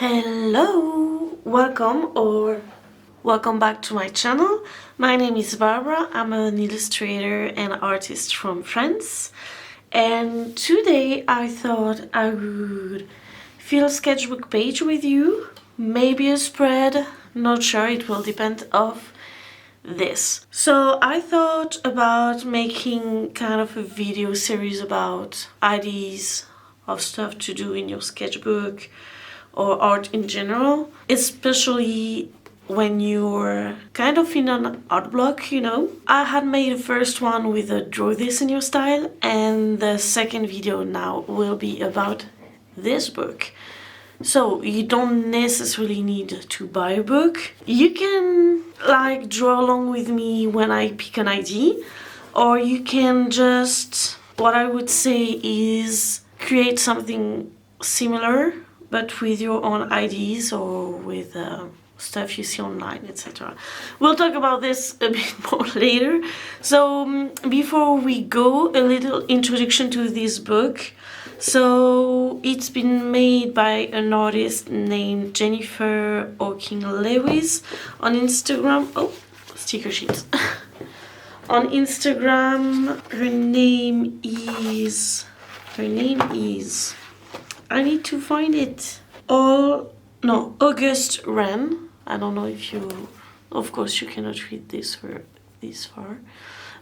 Hello, welcome back to my channel. My name is Barbara. I'm an illustrator and artist from France, and today I thought I would fill a sketchbook page with you, maybe a spread, not sure, it will depend of this. So I thought about making kind of a video series about ideas of stuff to do in your sketchbook or art in general, especially when you're kind of in an art block, you know. I had made the first one with a draw this in your style, and the second video now will be about this book. So you don't necessarily need to buy a book. You can like draw along with me when I pick an idea, or you can just, what I would say is create something similar but with your own ideas or with stuff you see online, etc. We'll talk about this a bit more later. So before we go, a little introduction to this book. So it's been made by an artist named Jennifer Orkin Lewis on Instagram. Oh, sticker sheets. On Instagram, her name is, I need to find it. August Ren. I don't know if you, of course you cannot read this for this far,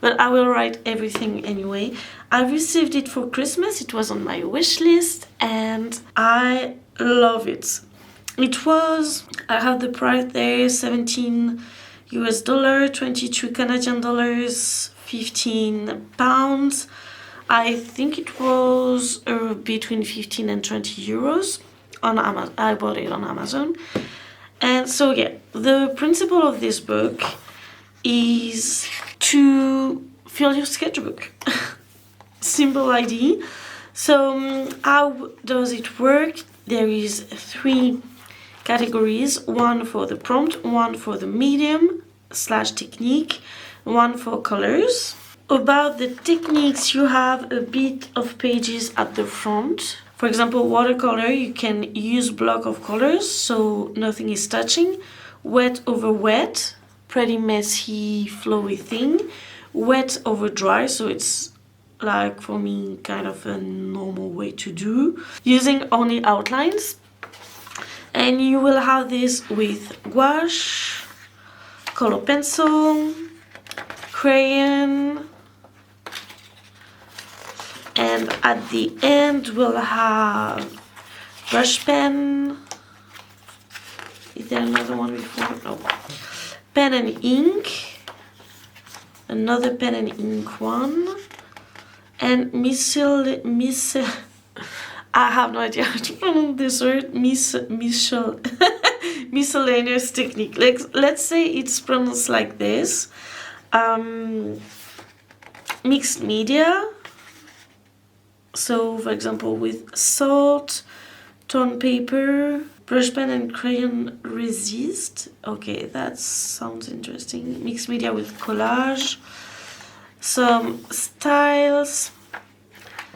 but I will write everything anyway. I received it for Christmas. It was on my wish list and I love it. It was, I have the price there, 17 US dollar, 22 Canadian dollars, 15 pounds. I think it was between 15 and 20 euros on Amazon. I bought it on Amazon. And so yeah, the principle of this book is to fill your sketchbook. Simple idea. So how does it work? There is 3 categories, one for the prompt, one for the medium / technique, one for colors. About the techniques, you have a bit of pages at the front. For example, watercolor, you can use block of colors, so nothing is touching. Wet over wet, pretty messy, flowy thing. Wet over dry, so it's like, for me, kind of a normal way to do. Using only outlines. And you will have this with gouache, color pencil, crayon, and at the end we'll have brush pen. Is there another one before? No. Pen and ink, another pen and ink one, and I have no idea how to pronounce this word. Miscellaneous technique. Let's say it's pronounced like this. Mixed media. So, for example, with salt, tone paper, brush pen and crayon resist. Okay, that sounds interesting. Mixed media with collage. Some styles.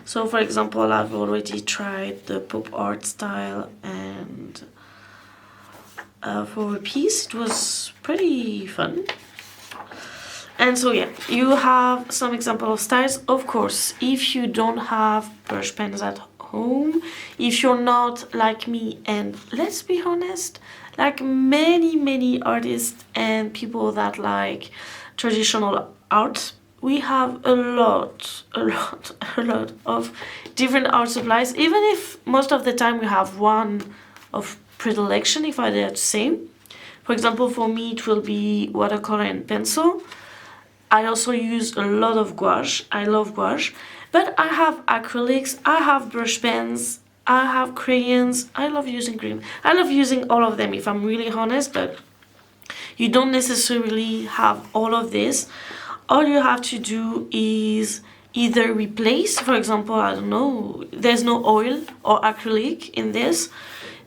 So, for example, I've already tried the pop art style, and for a piece, it was pretty fun. And so yeah, you have some example of styles. Of course, if you don't have brush pens at home, if you're not like me, and let's be honest, like many artists and people that like traditional art, we have a lot of different art supplies, even if most of the time we have one of predilection, if I dare to say. For example, for me it will be watercolor and pencil. I also use a lot of gouache. I love gouache. But I have acrylics, I have brush pens, I have crayons. I love using green. I love using all of them, if I'm really honest, but you don't necessarily have all of this. All you have to do is either replace, for example, I don't know, there's no oil or acrylic in this.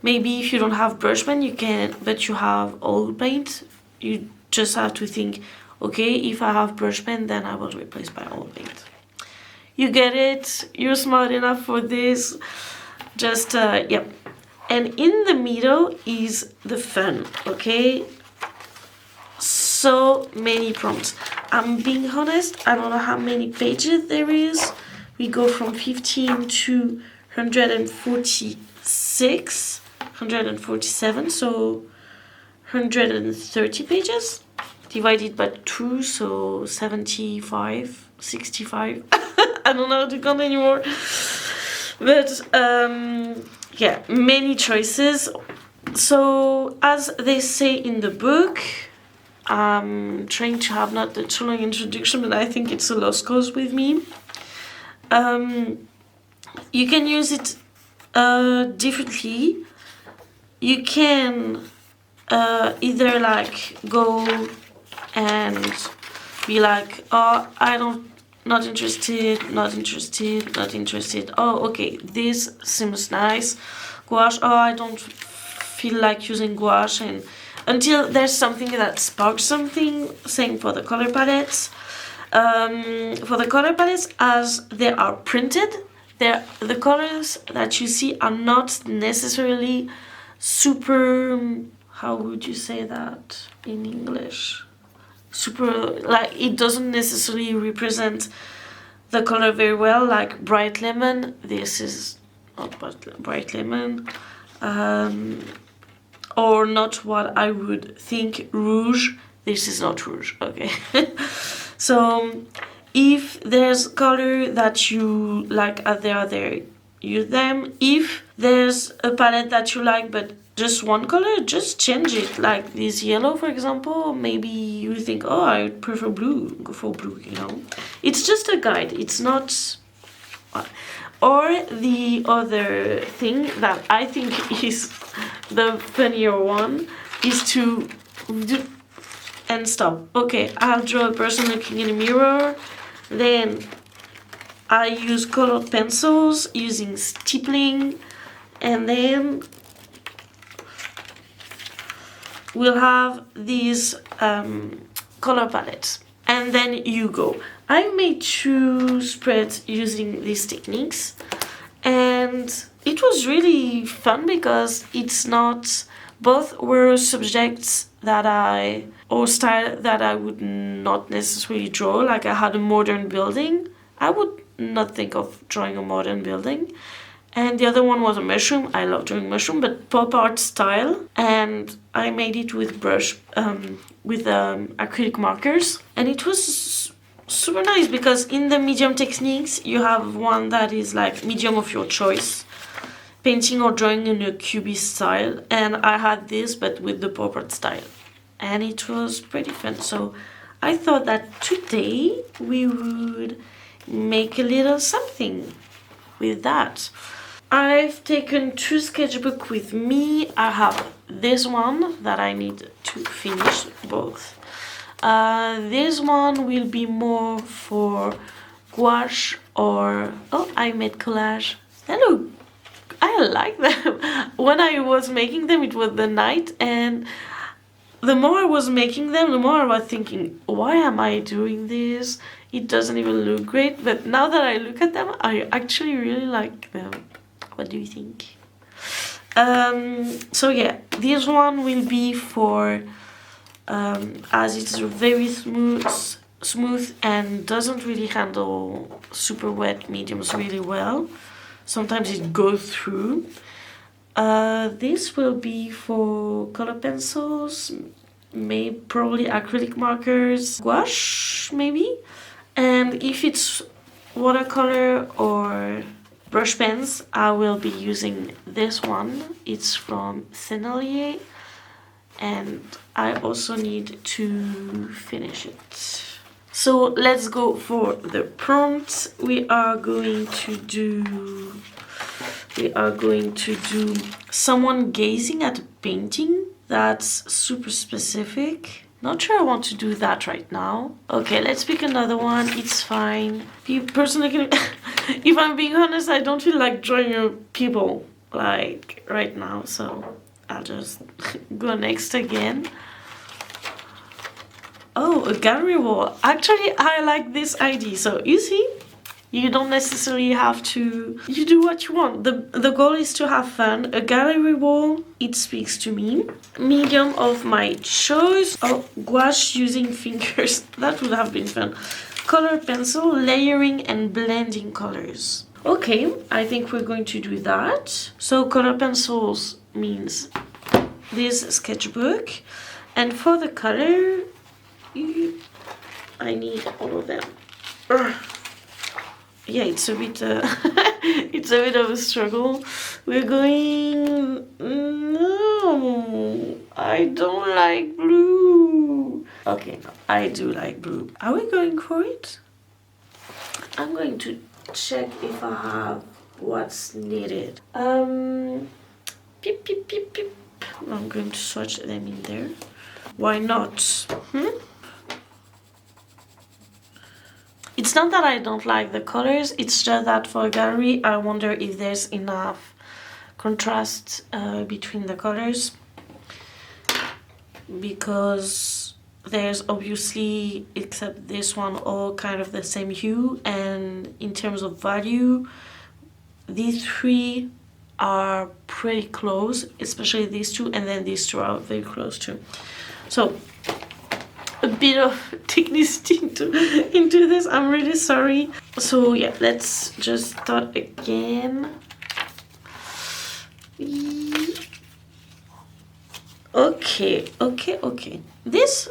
Maybe if you don't have brush pen, you can, but you have oil paint, you just have to think, okay, if I have brush pen, then I will replace by oil paint. You get it? You're smart enough for this. Just, yep. And in the middle is the fun, okay? So many prompts. I'm being honest, I don't know how many pages there is. We go from 15 to 146, 147, so 130 pages. Divided by 2, so 75, 65. I don't know how to count anymore. But yeah, many choices. So as they say in the book, I'm trying to have not the too long introduction, but I think it's a lost cause with me. You can use it differently. You can either like go and be like, oh, not interested, not interested, not interested. Oh, okay, this seems nice. Gouache, oh, I don't feel like using gouache, and until there's something that sparks something. Same for the color palettes. For the color palettes, as they are printed, the colors that you see are not necessarily super, how would you say that in English? Super, like, it doesn't necessarily represent the color very well, like bright lemon. This is not bright lemon. Or not what I would think rouge. This is not rouge, okay? So if there's color that you like there, use them. If there's a palette that you like but just one color, just change it. Like this yellow, for example, maybe you think, oh, I prefer blue, go for blue, you know. It's just a guide, it's not... Or the other thing that I think is the funnier one is to do and stop. Okay, I'll draw a person looking in a mirror, then I use colored pencils using stippling, and then we'll have these color palettes, and then you go. I made 2 spreads using these techniques, and it was really fun because it's not, both were subjects that or style that I would not necessarily draw. Like I had a modern building, I would not think of drawing a modern building. And the other one was a mushroom. I love drawing mushroom, but pop art style. And I made it with acrylic markers. And it was super nice because in the medium techniques, you have one that is like medium of your choice, painting or drawing in a cubist style. And I had this, but with the pop art style. And it was pretty fun. So I thought that today we would make a little something with that. I've taken 2 sketchbooks with me. I have this one that I need to finish both. This one will be more for gouache or... Oh, I made collage. Hello! I like them. When I was making them, it was the night, and the more I was making them, the more I was thinking, why am I doing this? It doesn't even look great. But now that I look at them, I actually really like them. What do you think? So yeah, this one will be for, as it's very smooth and doesn't really handle super wet mediums really well. Sometimes it goes through. This will be for color pencils, probably acrylic markers, gouache maybe. And if it's watercolor or brush pens, I will be using this one. It's from Sennelier, and I also need to finish it. So let's go for the prompts. We are going to do someone gazing at a painting. That's super specific. Not sure I want to do that right now. Okay, let's pick another one. It's fine. Personally, if I'm being honest, I don't feel like drawing people like right now, so I'll just go next again. Oh, a gallery wall. Actually, I like this idea. So you see, You don't necessarily have to, you do what you want. The goal is to have fun. A gallery wall, it speaks to me. Medium of my choice. Oh, gouache using fingers. That would have been fun. Color pencil, layering and blending colors. Okay, I think we're going to do that. So color pencils means this sketchbook. And for the color, I need all of them. Yeah, it's a bit it's a bit of a struggle. We're going, no, I don't like blue. Okay, no, I do like blue. Are we going for it? I'm going to check if I have what's needed. Beep, beep, beep, beep. I'm going to swatch them in there. Why not? It's not that I don't like the colors, it's just that for a gallery I wonder if there's enough contrast between the colors, because there's obviously, except this one, all kind of the same hue, and in terms of value these three are pretty close, especially these two, and then these two are very close too. So a bit of technicity into this, I'm really sorry. So yeah, let's just start again. Okay. This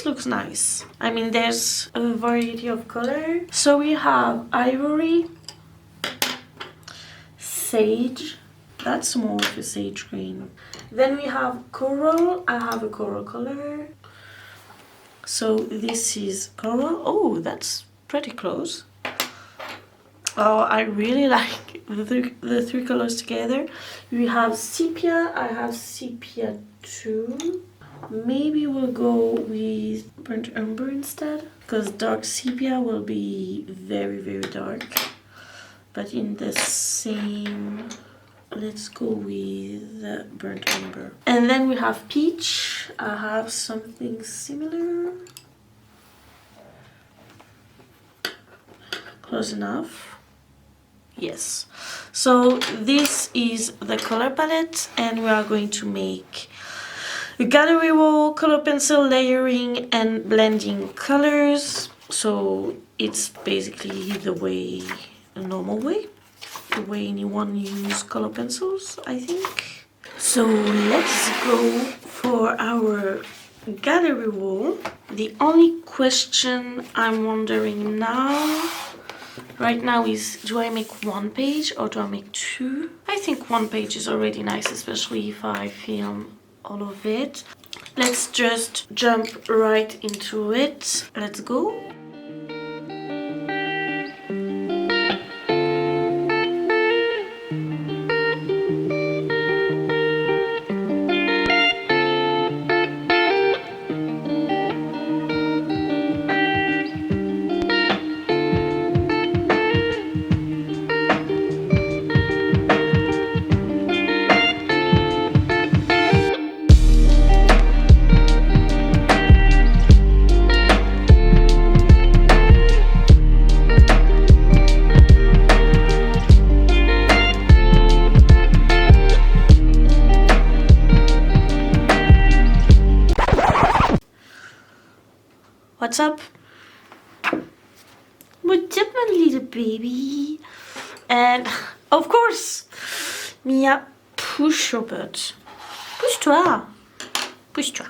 looks nice. I mean, there's a variety of color. So we have ivory, sage, that's more of a sage green. Then we have coral. I have a coral color. So this is coral. Oh, that's pretty close. Oh, I really like the three colors together. We have sepia. I have sepia too. Maybe we'll go with burnt umber instead, because dark sepia will be very, very dark. But in the same, let's go with burnt umber. And then we have peach. I have something similar. Close enough. Yes. So this is the color palette, and we are going to make a gallery wall, color pencil, layering and blending colors. So it's basically the way, a normal way, the way anyone uses color pencils, I think. So let's go for our gallery wall. The only question I'm wondering right now is, do I make one page or do I make two? I think one page is already nice, especially if I film all of it. Let's just jump right into it. Let's go. What's up? What's up, my little baby? And of course, Mia, push your butt. Pousse-toi. Pousse-toi.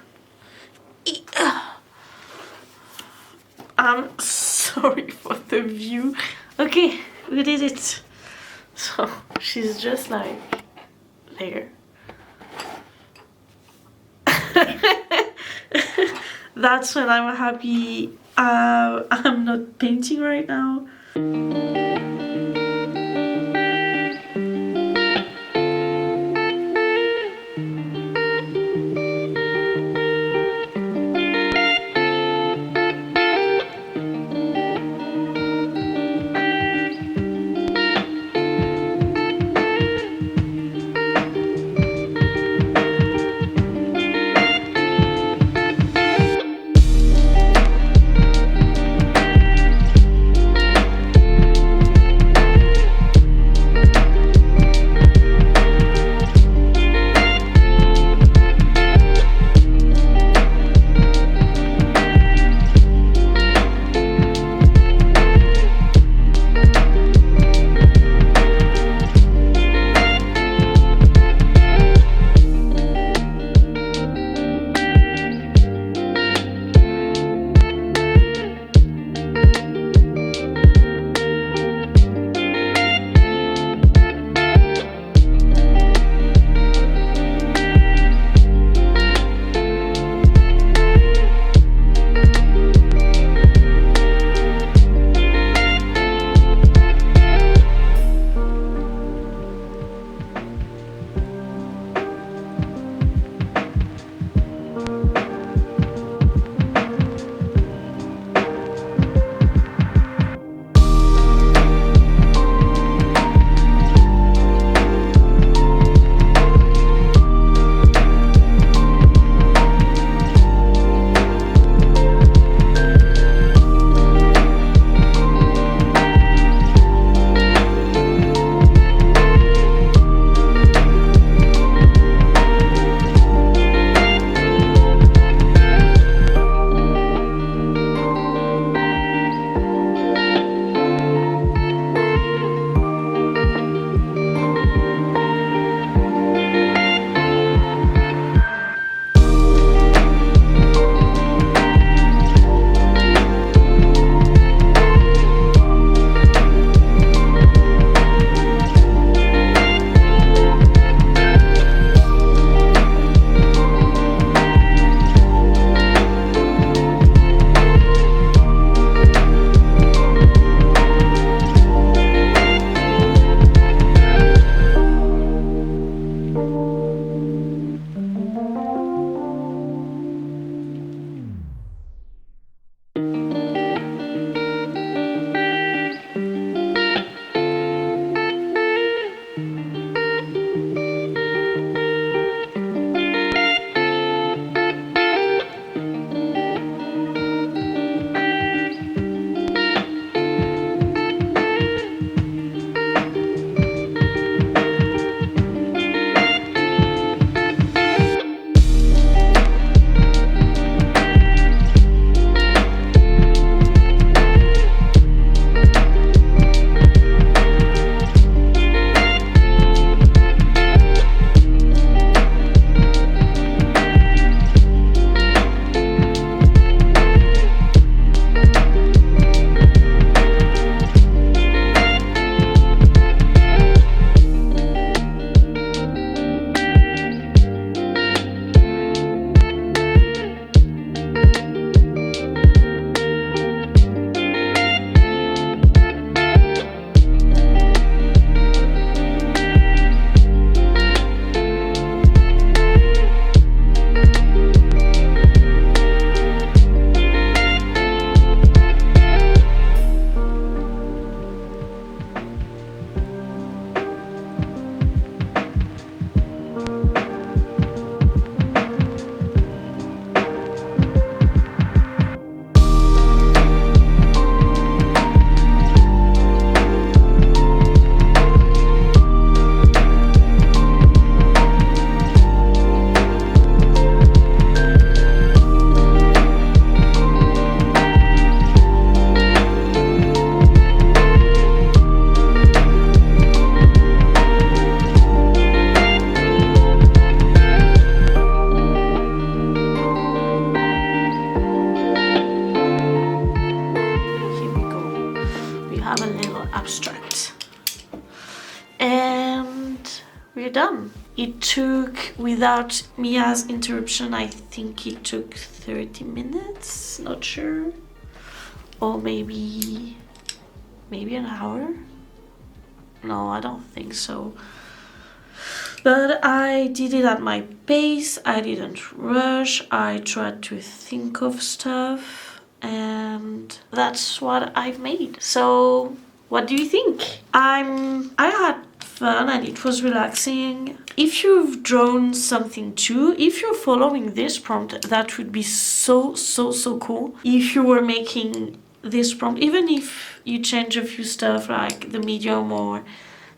I'm sorry for the view. Okay, we did it. So she's just like there. That's when I'm happy I'm not painting right now. It took, without Mia's interruption, I think it took 30 minutes, not sure. Or maybe an hour? No, I don't think so. But I did it at my pace, I didn't rush, I tried to think of stuff, and that's what I've made. So, what do you think? I had fun and it was relaxing. If you've drawn something too, if you're following this prompt, that would be so cool. If you were making this prompt, even if you change a few stuff like the medium or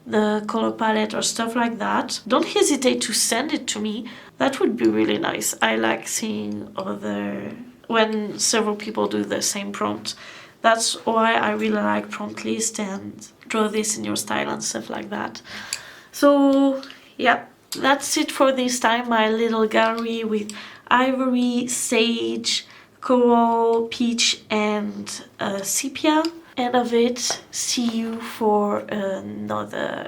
the color palette or stuff like that, don't hesitate to send it to me. That would be really nice. I like seeing when several people do the same prompt. That's why I really like prompt list and draw this in your style and stuff like that. So yeah, that's it for this time. My little gallery with ivory, sage, coral, peach and sepia. End of it. See you for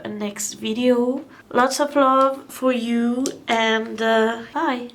next video. Lots of love for you and bye.